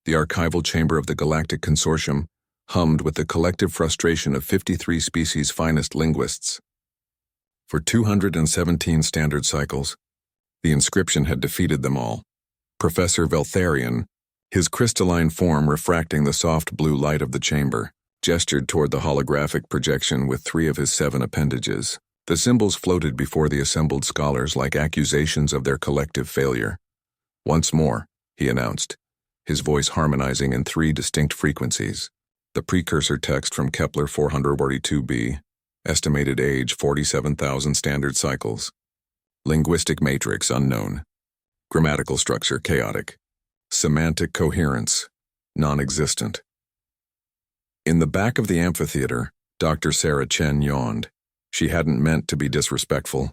The archival chamber of the Galactic Consortium hummed with the collective frustration of 53 species' finest linguists. For 217 standard cycles, the inscription had defeated them all. Professor Veltharion, his crystalline form refracting the soft blue light of the chamber, gestured toward the holographic projection with 3 of his 7 appendages. The symbols floated before the assembled scholars like accusations of their collective failure. "Once more," he announced, his voice harmonizing in 3 distinct frequencies. The precursor text from Kepler 442b, estimated age 47,000 standard cycles. Linguistic matrix unknown. Grammatical structure chaotic. Semantic coherence non-existent. In the back of the amphitheater, Dr. Sarah Chen yawned. She hadn't meant to be disrespectful.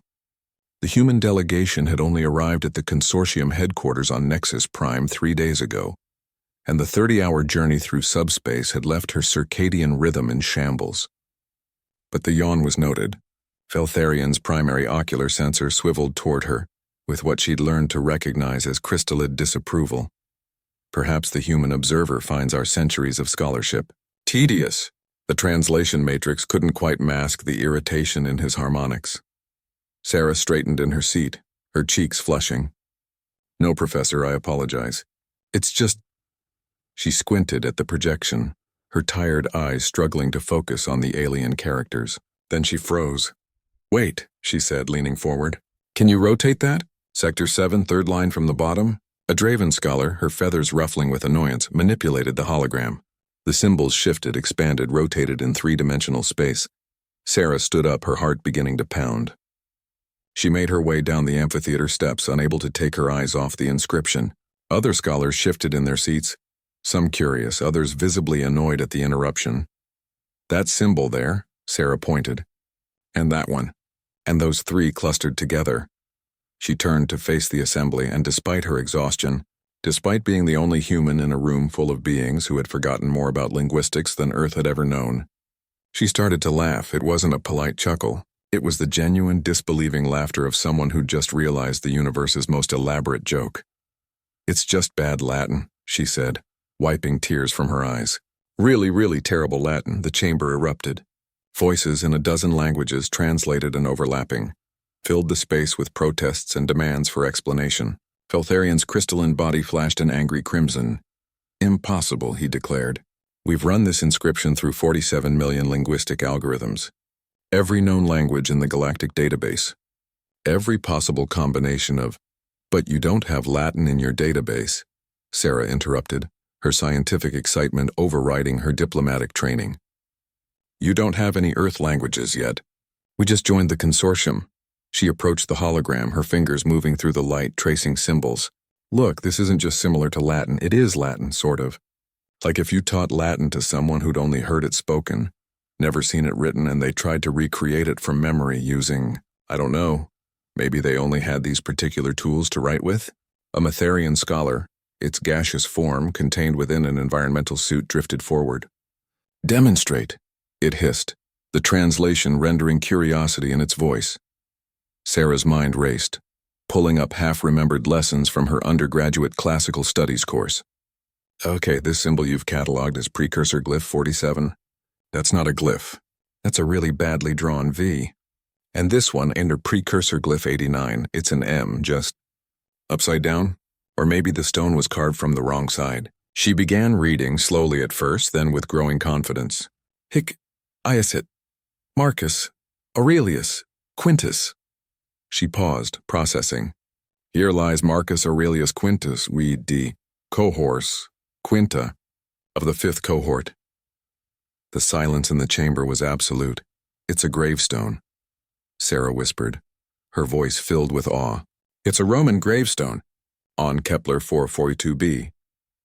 The human delegation had only arrived at the consortium headquarters on Nexus Prime 3 days ago, and the 30-hour journey through subspace had left her circadian rhythm in shambles. But the yawn was noted. Veltharion's primary ocular sensor swiveled toward her, with what she'd learned to recognize as crystallid disapproval. Perhaps the human observer finds our centuries of scholarship tedious. The translation matrix couldn't quite mask the irritation in his harmonics. Sarah straightened in her seat, her cheeks flushing. "No, Professor, I apologize. It's just—" She squinted at the projection, her tired eyes struggling to focus on the alien characters. Then she froze. "Wait," she said, leaning forward. "Can you rotate that? Sector 7, third line from the bottom?" A Draven scholar, her feathers ruffling with annoyance, manipulated the hologram. The symbols shifted, expanded, rotated in 3-dimensional space. Sarah stood up, her heart beginning to pound. She made her way down the amphitheater steps, unable to take her eyes off the inscription. Other scholars shifted in their seats, some curious, others visibly annoyed at the interruption. "That symbol there," Sarah pointed. "And that one. And those 3 clustered together." She turned to face the assembly, and despite her exhaustion, despite being the only human in a room full of beings who had forgotten more about linguistics than Earth had ever known, she started to laugh. It wasn't a polite chuckle. It was the genuine, disbelieving laughter of someone who'd just realized the universe's most elaborate joke. "It's just bad Latin," she said, wiping tears from her eyes. "Really, really terrible Latin," the chamber erupted. Voices in a dozen languages, translated and overlapping, filled the space with protests and demands for explanation. Veltharion's crystalline body flashed an angry crimson. "Impossible," he declared. "We've run this inscription through 47 million linguistic algorithms. Every known language in the galactic database. Every possible combination of—" "But you don't have Latin in your database," Sarah interrupted, her scientific excitement overriding her diplomatic training. "You don't have any Earth languages yet. We just joined the consortium." She approached the hologram, her fingers moving through the light, tracing symbols. "Look, this isn't just similar to Latin. It is Latin, sort of. Like if you taught Latin to someone who'd only heard it spoken, never seen it written, and they tried to recreate it from memory using, I don't know, maybe they only had these particular tools to write with." A Matharian scholar, its gaseous form contained within an environmental suit, drifted forward. "Demonstrate," it hissed, the translation rendering curiosity in its voice. Sarah's mind raced, pulling up half-remembered lessons from her undergraduate classical studies course. "Okay, this symbol you've cataloged as precursor glyph 47. That's not a glyph. That's a really badly drawn V. And this one, under precursor glyph 89, it's an M, just upside down? Or maybe the stone was carved from the wrong side." She began reading, slowly at first, then with growing confidence. Iasit, Marcus, Aurelius, Quintus." She paused, processing. "Here lies Marcus Aurelius Quintus, cohors, quinta, of the 5th cohort." The silence in the chamber was absolute. "It's a gravestone," Sarah whispered, her voice filled with awe. "It's a Roman gravestone, on Kepler 442b,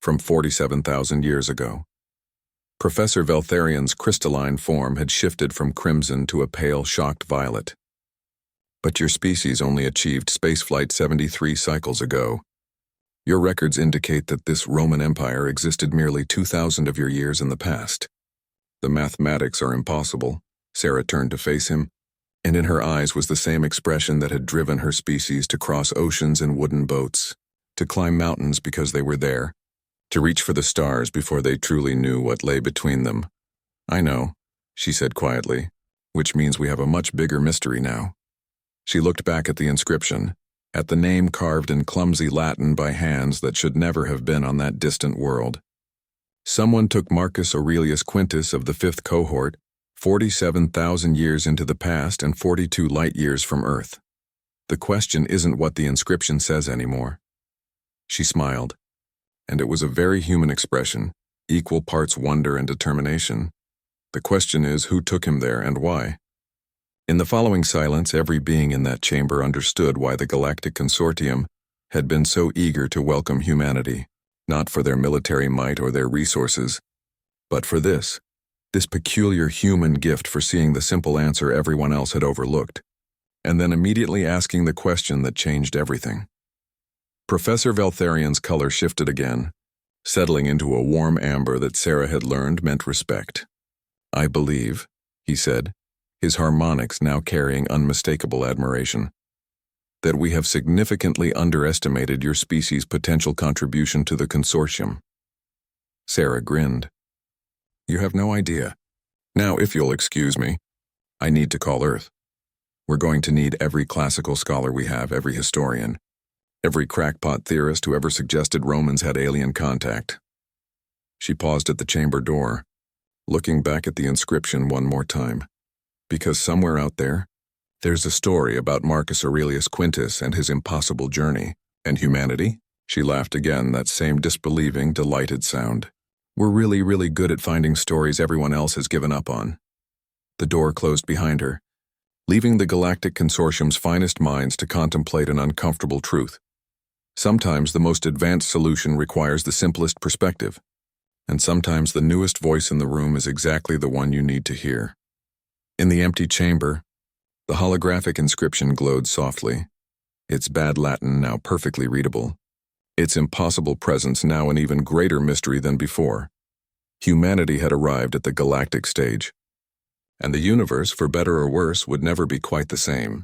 from 47,000 years ago." Professor Veltharion's crystalline form had shifted from crimson to a pale, shocked violet. "But your species only achieved spaceflight 73 cycles ago. Your records indicate that this Roman Empire existed merely 2,000 of your years in the past. The mathematics are impossible." Sarah turned to face him, and in her eyes was the same expression that had driven her species to cross oceans in wooden boats, to climb mountains because they were there, to reach for the stars before they truly knew what lay between them. I know, she said quietly, which means we have a much bigger mystery now. She looked back at the inscription, at the name carved in clumsy Latin by hands that should never have been on that distant world. Someone took Marcus Aurelius Quintus of the 5th cohort, 47,000 years into the past and 42 light years from Earth. The question isn't what the inscription says anymore. She smiled, and it was a very human expression, equal parts wonder and determination. The question is who took him there and why. In the following silence, every being in that chamber understood why the Galactic Consortium had been so eager to welcome humanity, not for their military might or their resources, but for this peculiar human gift for seeing the simple answer everyone else had overlooked, and then immediately asking the question that changed everything. Professor Veltharian's color shifted again, settling into a warm amber that Sarah had learned meant respect. I believe, he said, his harmonics now carrying unmistakable admiration, that we have significantly underestimated your species' potential contribution to the consortium. Sarah grinned. You have no idea. Now, if you'll excuse me, I need to call Earth. We're going to need every classical scholar we have, every historian, every crackpot theorist who ever suggested Romans had alien contact. She paused at the chamber door, looking back at the inscription one more time. Because somewhere out there, there's a story about Marcus Aurelius Quintus and his impossible journey. And humanity? She laughed again, that same disbelieving, delighted sound. We're really, really good at finding stories everyone else has given up on. The door closed behind her, leaving the Galactic Consortium's finest minds to contemplate an uncomfortable truth. Sometimes the most advanced solution requires the simplest perspective, and sometimes the newest voice in the room is exactly the one you need to hear. In the empty chamber, the holographic inscription glowed softly, its bad Latin now perfectly readable, its impossible presence now an even greater mystery than before. Humanity had arrived at the galactic stage, and the universe, for better or worse, would never be quite the same.